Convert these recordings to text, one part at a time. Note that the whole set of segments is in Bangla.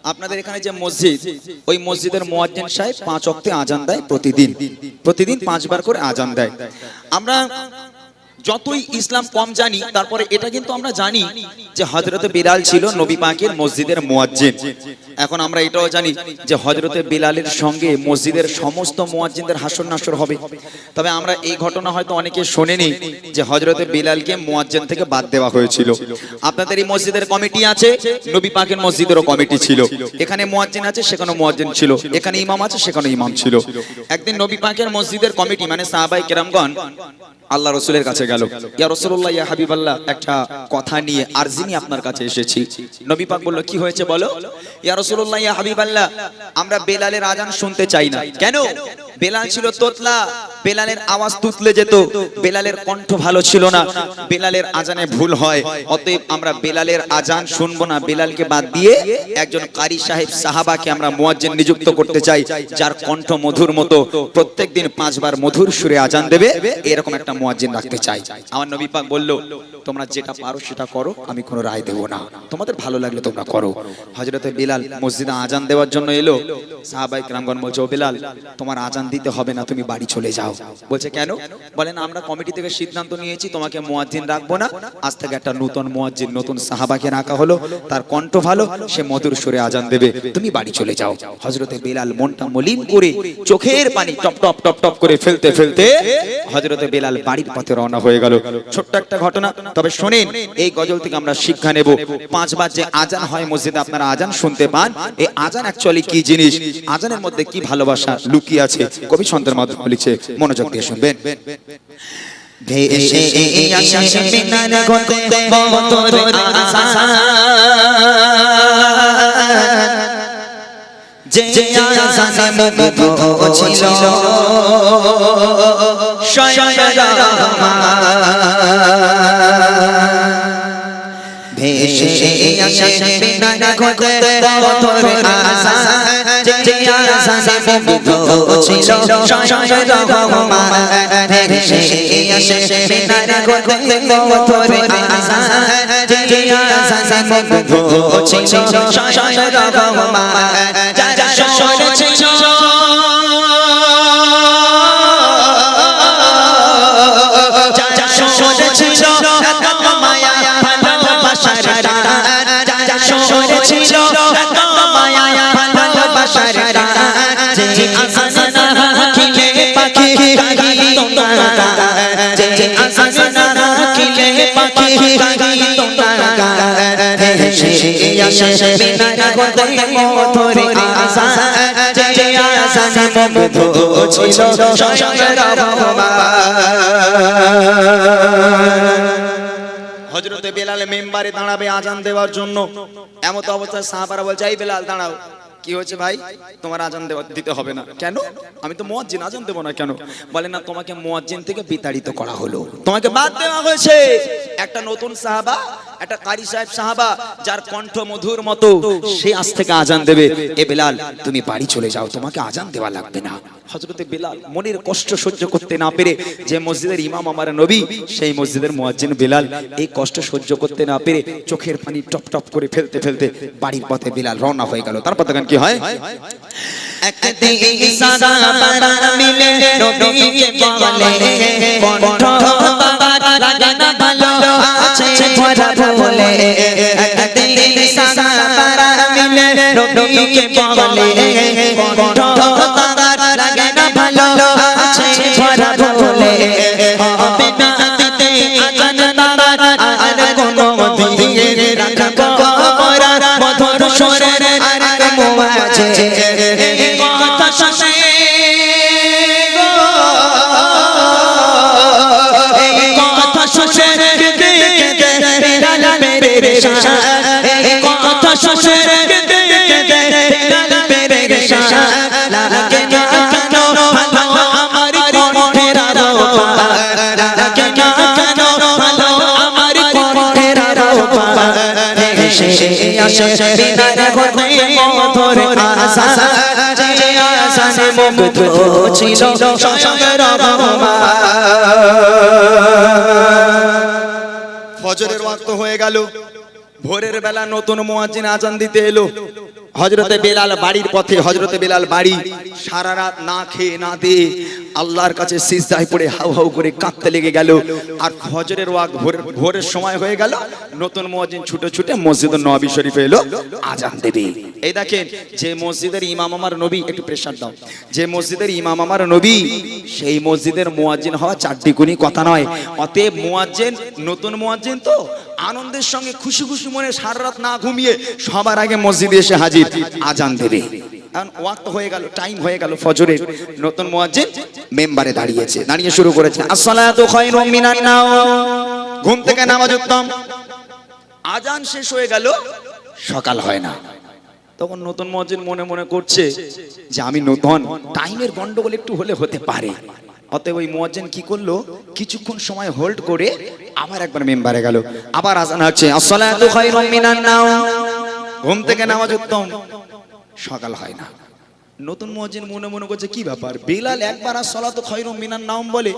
আপনাদের এখানে যে মসজিদ, ওই মসজিদের মুয়াজ্জিন সাহেব 5 ওয়াক্তে আজান দেয় প্রতিদিন 5 বার করে আজান দেয়। আমরা যতই ইসলাম কম জানি, তারপরে এটা কিন্তু আমরা জানি যে হযরতে বিলাল ছিল নবী পাকের মসজিদের মুয়াজ্জিন। এখন আমরা এটাও জানি যে হযরতে বিলালের সঙ্গে মসজিদের সমস্ত মুয়াজ্জিনদের হাসর নাসর হবে। তবে আমরা এই ঘটনা হয়তো অনেকে শোনেনি যে হযরতে বিলালকে মুয়াজ্জিন থেকে বাদ দেওয়া হয়েছিল। আপনাদের এই মসজিদের কমিটি আছে, নবী পাকের মসজিদেরও কমিটি ছিল। এখানে মুয়াজ্জিন আছে, সেখানে মুয়াজ্জিন ছিল। এখানে ইমাম আছে, সেখানে ইমাম ছিল। একদিন নবী পাকের মসজিদের কমিটি মানে সাহাবায়ে কেরামগণ আল্লাহ রাসূলের কাছে গেল। ইয়া রাসূলুল্লাহ, ইয়া হাবিবাল্লাহ, একটা কথা নিয়ে আরজি নিয়ে আপনার কাছে এসেছি। নবী পাক বলল, কি হয়েছে বলো। ইয়া রাসূলুল্লাহ, ইয়া হাবিবাল্লাহ, আমরা বেলালের আজান শুনতে চাই না। কেন? বেলাল ছিল তোতলা, বেলালের আওয়াজ তুতলে যেত, বেলালের কণ্ঠ ভালো ছিল না, বেলালের আজানে ভুল হয়। অতএব আমরা বেলালের আজান শুনবো না, বেলালকে বাদ দিয়ে একজন কারি সাহেব সাহাবাকে আমরা মুয়াজ্জিন নিযুক্ত করতে চাই, যার কণ্ঠ মধুর মতো প্রত্যেকদিন 5 বার মধুর সুরে আজান দেবে, এরকম একটা মুয়াজ্জিন রাখতে চাই। আমার নবী পাক বলল, তোমরা যেটা পারো সেটা করো, আমি কোনো রায় দেব না, তোমাদের ভালো লাগলে তোমরা করো। হযরতে বিলাল মসজিদে আজান দেওয়ার জন্য এলো। সাহাবায়ে কেরামগণ বলছে, ও বিলাল, তোমার আজান দিতে হবে না, তুমি বাড়ি চলে যাও। বলছে কেন? বলেন, আমরা কমিটি থেকে সিদ্ধান্ত নিয়েছি তোমাকে মুয়াজ্জিন রাখবো না, আজ থেকে একটা নতুন মুয়াজ্জিন, নতুন সাহাবাকে রাখা হলো, তার কণ্ঠ ভালো, সে মধুর সুরে আজান দেবে, তুমি বাড়ি চলে যাও। হযরতে বিলাল মনটা মলিন করে চোখের পানি টপ টপ টপ টপ করে ফেলতে ফেলতে হযরতে বিলাল বাড়ির পথে রওনা হয়ে গেল। ছোট্ট একটা ঘটনা, তবে শোনেন, এই গজল থেকে আমরা শিক্ষা নেব। 5 বার যে আজান হয় মসজিদে, আপনারা আজান শুনতে পান, এই আজান অ্যাকচুয়ালি কি জিনিস, আজানের মধ্যে কি ভালোবাসা লুকিয়ে আছে, কবি সন্তের মাধ্যমে লিখছে, মনোযোগ দিয়ে শুনবেন। ভেসে আসে মিনার গতে বদর আজান, যে আজানে মুগ্ধ ছিল ভেসে আসে মিনার গতে বদর আজান, যে আজানে মুগ্ধ ছিল ভেসে আসে মিনার গতে বদর আজান, যে আজানে মুগ্ধ ছিল হযরতে বেলাল মেম্বারে দাঁড়াবে আজান দেওয়ার জন্য। এমত অবস্থায় সাহাবারা বলছে, এই বেলাল দাঁড়াও। কি হয়েছে ভাই, তোমার আজান দিতে হবে না। কেন? আমি তো মুয়াজ্জিন, আজান দেব না কেন? বলে না, তোমাকে মুয়াজ্জিন থেকে বিতাড়িত করা হলো, তোমাকে বাদ দেওয়া হয়েছে। একটা নতুন সাহাবা, একটা কারি সাহেব সাহাবা, যার কণ্ঠ মধুর মতো, সে আজ থেকে আজান দেবে। এ বেলাল, তুমি বাড়ি চলে যাও, তোমাকে আজান দেওয়া লাগবে না। হযরতে বেলাল মনের কষ্ট সহ্য করতে না পেরে, যে মসজিদের ইমাম আমার নবী, সেই মসজিদের মুয়াজ্জিন বেলাল এই কষ্ট সহ্য করতে না পেরে চোখের পানি টপ টপ করে ফেলতে ফেলতে বাড়ির পথে বেলাল রওনা হয়ে গেল। তারপর দেখেন কি হয়। একদিন সাহাবারা মিলে নবীকে বলে, কণ্ঠ লাগে না ভালো আছে ভরা বলে। একদিন সাহাবারা মিলে নবীকে বলে, কণ্ঠ লাগে না ভালো আছে ভরা বলে। হবে না দিতে আজান তার আর কোনো দিয়ে রাখবো মোরা মধুর সুরের আর মুআজে। কথা শুনে গো, এই কথা শুনে বেলাল পেরেশান, এই কথা শুনে বেলাল পেরেশান। লাগে না কেন ভালো আমার কণ্ঠের আরোপণ, লাগে না কেন ভালো আমার কণ্ঠের আরোপণ। ভেসে আসে মিনার গতে বদর আজান, যে আজানে মুগ্ধ ছিল ফজরের ওয়াক্ত হয়ে গেল। ভোরের বেলা নতুন মুয়াজ্জিন আজান দিতে এলো। হযরতে বেলাল বাড়ির পথে, হযরতে বেলাল বাড়ি সারা রাত না খেয়ে না দিয়ে আল্লাহর কাছে সিজদায় পড়ে হাউ হাউ করে কাঁদতে লেগে গেল। আর ফজরের ওয়াক্ত ভোরের সময় হয়ে গেল, নতুন মুয়াজ্জিন ছুটে ছুটে মসজিদ নববী শরীফে এলো আজান দেবে। এই দেখেন, যে মসজিদের ইমাম আমার নবী, একটু প্রেসার দাও, যে মসজিদের ইমাম আমার নবী, সেই মসজিদের মুয়াজ্জিন হওয়া চারটিকুনি কথা নয়। অতএব মুয়াজ্জিন, নতুন মুয়াজ্জিন তো আনন্দের সঙ্গে খুশি খুশি মনে সারা রাত না ঘুমিয়ে সবার আগে মসজিদে এসে হাজির, আজান দেবে। এখন ওয়াক্ত হয়ে গেল, টাইম হয়ে গেল ফজরের। নতুন মুয়াজ্জিন মেম্বারে দাঁড়িয়েছে, দাঁড়িয়ে শুরু করেছে আসসালাতু খায়রুম মিনান নাওম, ঘুম থেকে নামাজ উত্তম। আজান শেষ হয়ে গেল, সকাল হয় না। তখন নতুন মুয়াজ্জিন মনে মনে করছে যে আমি নতুন, টাইমের গন্ডগোল একটু হলে হতে পারে। অতএব ওই মুয়াজ্জিন কি করলো, কিছুক্ষণ সময় হোল্ড করে আবার একবার মেম্বারে গেল, আবার আজান হচ্ছে আসসালাতু খায়রুম মিনান নাওম, ঘুম থেকে নামাজ উত্তম। সকাল হয় না। নতুন মুয়াজ্জিন মনে মনে করছে কি ব্যাপার, বেলাল একবার আসসালাতু খায়রুম মিনান নাওম বলে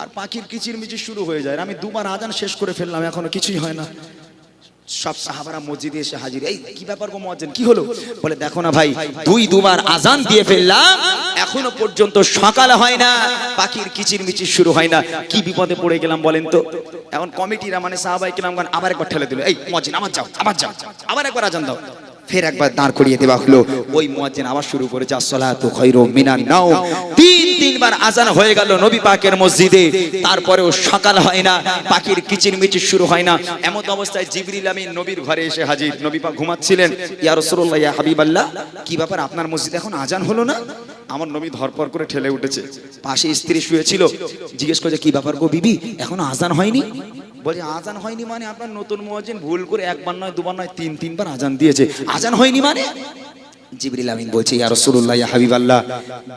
আর পাখির কিচিরমিচির শুরু হয়ে যায়, আমি দুবার আজান শেষ করে ফেললাম, এখনো কিছুই হয় না। সব সাহাবারা মসজিদে এসে হাজির। এই কি ব্যাপার গো মুয়াজ্জিন, কি হলো? বলে দেখো না ভাই, দুবার আজান দিয়ে ফেললাম, এখনো পর্যন্ত সকাল হয় না, পাখির কিচিরমিচির শুরু হয় না, কি বিপদে পড়ে গেলাম বলেন তো। এখন কমিটিরা মানে সাহাবায়ে কেরামগণ আবার একবার ঠেলে দিল, এই মুয়াজ্জিন আবার যাও, আবার যাও, আবার একবার আজান দাও। ফের একবার দাঁড় করিয়ে দেওয়া হলো। ওই মুয়াজ্জিন আবার শুরু করেছে আসসালাতু খায়রুম মিনান নাওম। তিনবার আজান হয়ে গেল নবী পাকের মসজিদে, তারপরেও সকাল হয় না, পাখির কিচিরমিচির শুরু হয় না। এমন অবস্থায় জিবরিল আমিন নবীর ঘরে এসে হাজির। নবী পাক ঘুমাচ্ছিলেন। ইয়া রাসূলুল্লাহ, ইয়া হাবিবাল্লাহ, কি ব্যাপার আপনার মসজিদে এখন আজান হলো না? আমার নবী ধরপর করে ঠেলে উঠেছে। পাশে স্ত্রী শুয়েছিল, জিজ্ঞেস করছে কি ব্যাপার গো বিবি, এখনো আজান হয়নি? বলে আজান হয়নি মানে আপনার নতুন মুয়াজ্জিন ভুল করে একবার নয় দুবার নয় তিনবার আজান দিয়েছে, আজান হয়নি মানে? জিবরিল আমিন বলছে ইয়া রাসূলুল্লাহ, ইয়া হাবিবাল্লাহ,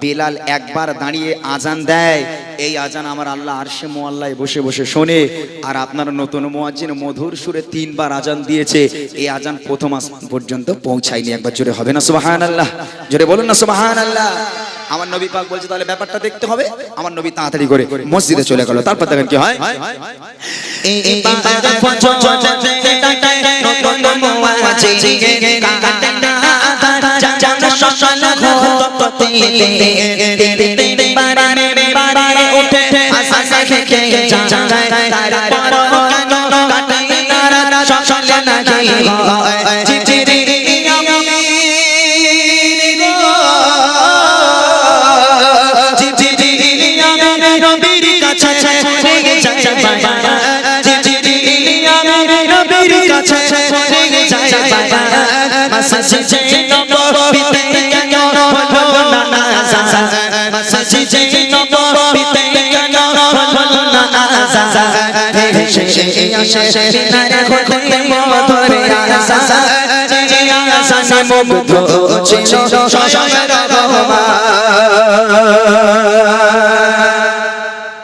বেলাল একবার দাঁড়িয়ে আজান দেয়, এই আজান আমার আল্লাহ আরশে মুআল্লায় বসে বসে শোনে। আর আপনার নতুন মুয়াজ্জিন মধুর সুরে তিনবার আজান দিয়েছে, এই আজান প্রথম আসমান পর্যন্ত পৌঁছায়নি। একবার জোরে হবে না সুবহানাল্লাহ? জোরে বলুন না সুবহানাল্লাহ। আমার নবী পাক বলছে তাহলে ব্যাপারটা দেখতে হবে। আমার নবী তাড়াতাড়ি করে মসজিদে চলে গেল। তারপর দেখেন কি হয়।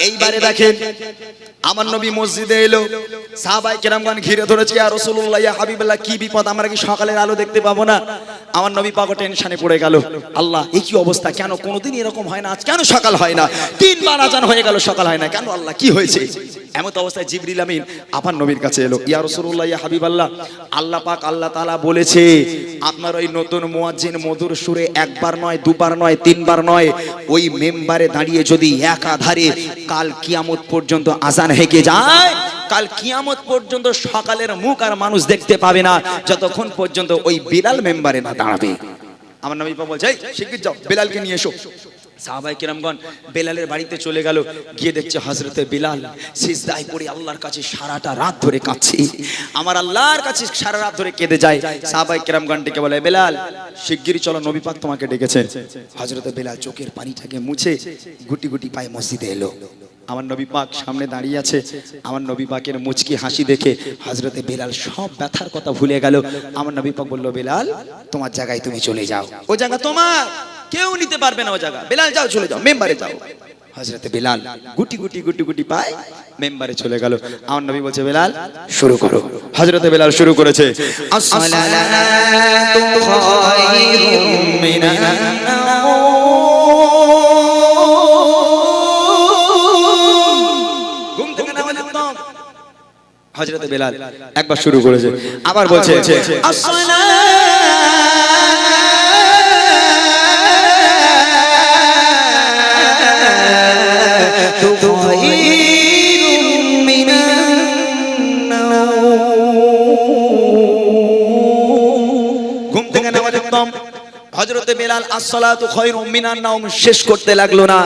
এইবারে দেখেন আমার নবী মসজিদে এলো, সাহাবায়ে কেরামগণ ঘিরে ধরেছে, ইয়া রাসূলুল্লাহ, ইয়া হাবিবাল্লাহ, কি বিপদ, আমরা কি সকালের আলো দেখতে পাবো না? আমার নবী পাক টেনশনে পড়ে গেল, আল্লাহ এই কি অবস্থা, কেন কোনোদিন এরকম হয় না, আজ কেন সকাল হয় না? তিনবার আজান হয়ে গেল, সকাল হয় না কেন, আল্লাহ কি হয়েছে? এমন অবস্থায় জিবরিল আমিন আমার নবীর কাছে এলো, ইয়া রাসূলুল্লাহ, ইয়া হাবিবাল্লাহ, আল্লাহ পাক আল্লাহ তাআলা বলেছে আপনার ওই নতুন মুয়াজ্জিন মধুর সুরে একবার নয় দুবার নয় তিনবার নয়, ওই মেম্বারে দাঁড়িয়ে যদি একাধারে কাল কিয়ামত পর্যন্ত আজান হেঁকে যায়, কাল কিয়ামত পর্যন্ত সকালের মুখ আর মানুষ দেখতে পাবে না, যতক্ষণ পর্যন্ত ওই বেলাল মেম্বারে না দাঁড়াবে। আমার নবী পাক বলছে শিগগির যাও, বেলালকে নিয়ে এসো। সাহাবায়ে কেরামগণ বেলালের বাড়িতে চলে গেল, গিয়ে দেখছে হযরতে বেলাল সিজদায় পড়ে আল্লাহর কাছে সারাটা রাত ধরে কাঁদছে, আমার আল্লাহর কাছে সারা রাত ধরে কেঁদে যায়। সাহাবায়ে কেরামগণ ডেকে বলে, বেলাল শিগগিরই চলো, নবী পাক তোমাকে ডেকেছেন। হযরতে বেলাল চোখের পানিটাকে মুছে গুটি গুটি পায়ে মসজিদে এলো। আমার নবী পাক সামনে দাঁড়িয়ে আছে, আমার নবী পাকের মুচকি হাসি দেখে হযরতে বেলাল সব ব্যথার কথা ভুলে গেল। আমার নবী পাক বলল, বেলাল তোমার জায়গায় তুমি চলে যাও, ও জায়গা তোমার, কেউ নিতে পারবে না ও জায়গা, বেলাল যাও চলে যাও, মেম্বারে যাও। হযরতে বেলাল গুটি গুটি গুটি গুটি পায় মেম্বারে চলে গেল। আমার নবী বলছে, বেলাল শুরু করো। হযরতে বেলাল শুরু করেছে, আসসালাতু খায়রুম মিনান নাওম। হযরত বেলাল একবার শুরু করেছে, আবার বলছে ঘুম থেকে নামাজের দম। হযরতে বেলাল আসসালাতু খায়রুম মিনান নাওম শেষ করতে লাগলো না,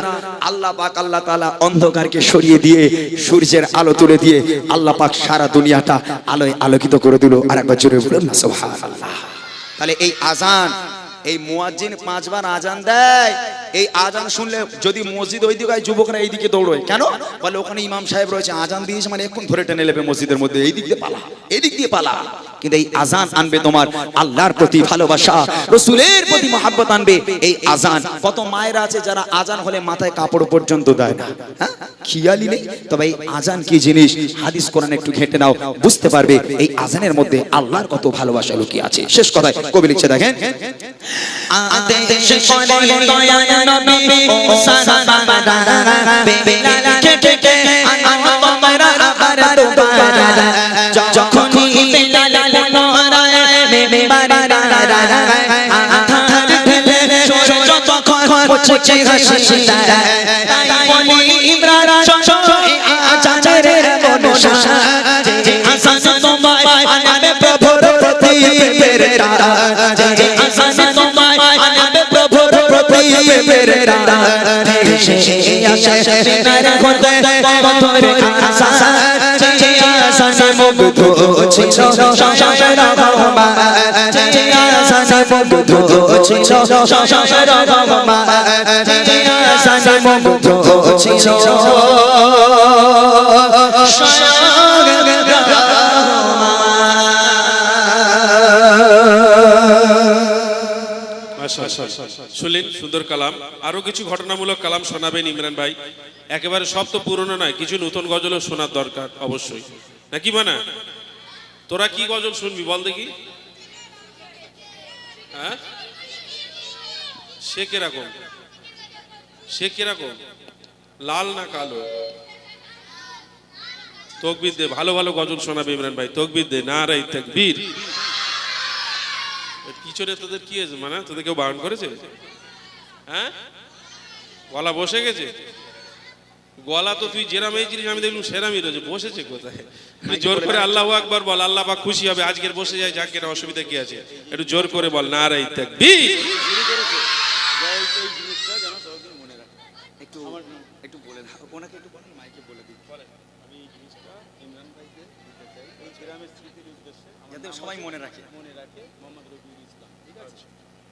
আল্লাহ পাক আল্লাহ তাআলা অন্ধকারকে সরিয়ে দিয়ে সূর্যের আলো তুলে দিয়ে আল্লাহ পাক সারা দুনিয়াটা আলোয় আলোকিত করে দিল। আর একবার জোরে বলুন সুবহানাল্লাহ। তাহলে এই আজান, এই মুয়াজ্জিন 5 বার আজান দেয়, এই আজান শুনলে যদি মসজিদ ওই দিকে হয়, যুবকরা এই দিকে দৌড়য় কেন? বলে ওখানে ইমাম সাহেব রয়েছে, আজান দিয়েছে মানে এখন ধরে টেনে নেবে মসজিদের মধ্যে, এই দিক দিয়ে পালা, এই দিক দিয়ে পালা। কিন্তু এই আজান আনবে তোমার আল্লাহর প্রতি ভালোবাসা, রাসূলের প্রতি মহব্বত আনবে এই আজান। কত মায়েরা আছে যারা আজান হলে মাথায় কাপড় পর্যন্ত দেয় না, হ্যাঁ খেয়ালই নেই। তবে এই আজান কি জিনিস, হাদিস কোরআন একটু ঘেঁটে নাও, বুঝতে পারবে এই আজানের মধ্যে আল্লাহর কত ভালোবাসা লুকিয়ে আছে। শেষ কথায় কবি লিখছে দেখেন, আদেশ করে দয়াল নবী ও সাহাবারা বেলাল কেটে আমরা আবার দুবারা যখনই বেলাল পুনরায় মেম্বারে দাঁড়ায় আধার ঢেলে সূর্য তখন মুছে হাসি তাই বলি ইমরান আজানের মনসা যে আসান তোমায় আনবে প্রভুর প্রতি প্রেরণা, যে আসান তোমায় আনবে প্রভুর প্রতি প্রেরণা সে আসে মিনার ঘরে কবরে আশা যে আসান মুগ্ধ ছিল সংসার রহমা, যে আসান মুগ্ধ ছিল সংসার রহমা, যে আসান মুগ্ধ ছিল শুনলেন সুন্দর কালাম। আরো কিছু ঘটনামূলক কালাম শোনাবেন ইমরান ভাই। একেবারে সব তো পুরনো নয়, কিছু নতুন গজলও শোনার দরকার অবশ্যই, নাকি মানা? তোরা কি গজল শুনবি বল দেখি? হ্যাঁ, সে কিরকম, সে কিরকম, লাল না কালো? তকবীর দে, ভালো ভালো গজল শোনাবে ইমরান ভাই, তকবীর দে, নারায়ে তাকবীর। পিছনে তোদের কি আছে, মানে তোদের কেউ বারণ করেছে? হ্যাঁ, গলা বসে গেছে? গলা তো তুই যেরাম এই জিনিস আমি দেখলাম সেরামই রয়েছে, বসেছে কোথায়? জোর করে আল্লাহু আকবার বল, আল্লাহ পাক খুশি হবে। আজকের বসে যায়, যাক, এটা অসুবিধা কি আছে? একটু জোর করে বল নারায়ে তাকবীর। একটু বলে দাও, ওনাকে একটু বলেন, মাইকে বলে দিই। আমি এই জিনিসটা ইমরান ভাইকে দিতে চাই, ওই গ্রামের স্মৃতির উদ্দেশ্যে, যাতে সবাই মনে রাখে মোহাম্মদ রবিউল ইসলাম। ঠিক আছে,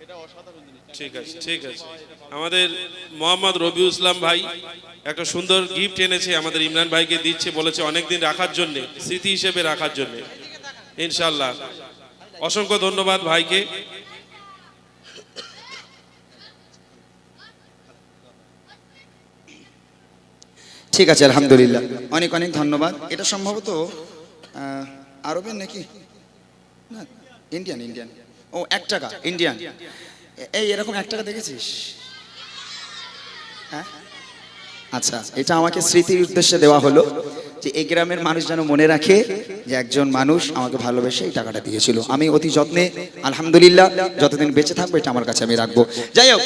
এটা অসাধারণ জিনিস। ঠিক আছে, ঠিক আছে। আমাদের মোহাম্মদ রবিউল ইসলাম ভাই একটা সুন্দর গিফট এনেছে আমাদের ইমরান ভাইকে দিচ্ছে, বলেছে অনেকদিন রাখার জন্য, স্মৃতি হিসেবে রাখার জন্য। ইনশাআল্লাহ অসংখ্য ধন্যবাদ ভাইকে। ঠিক আছে, আলহামদুলিল্লাহ, অনেক অনেক ধন্যবাদ। এটা সম্ভবত আরবের নাকি, না ইন্ডিয়ান, ইন্ডিয়ান। ও 1 টাকা ইন্ডিয়ান। এই এরকম 1 টাকা দেখেছিস? হ্যাঁ, আচ্ছা, এটা আমাকে স্মৃতির উদ্দেশ্যে দেওয়া হলো, যে এই গ্রামের মানুষ যেন মনে রাখে যে একজন মানুষ আমাকে ভালোবেসে এই টাকাটা দিয়েছিল। আমি অতি যত্নে আলহামদুলিল্লাহ যতদিন বেঁচে থাকবো এটা আমার কাছে আমি রাখবো। যাই হোক।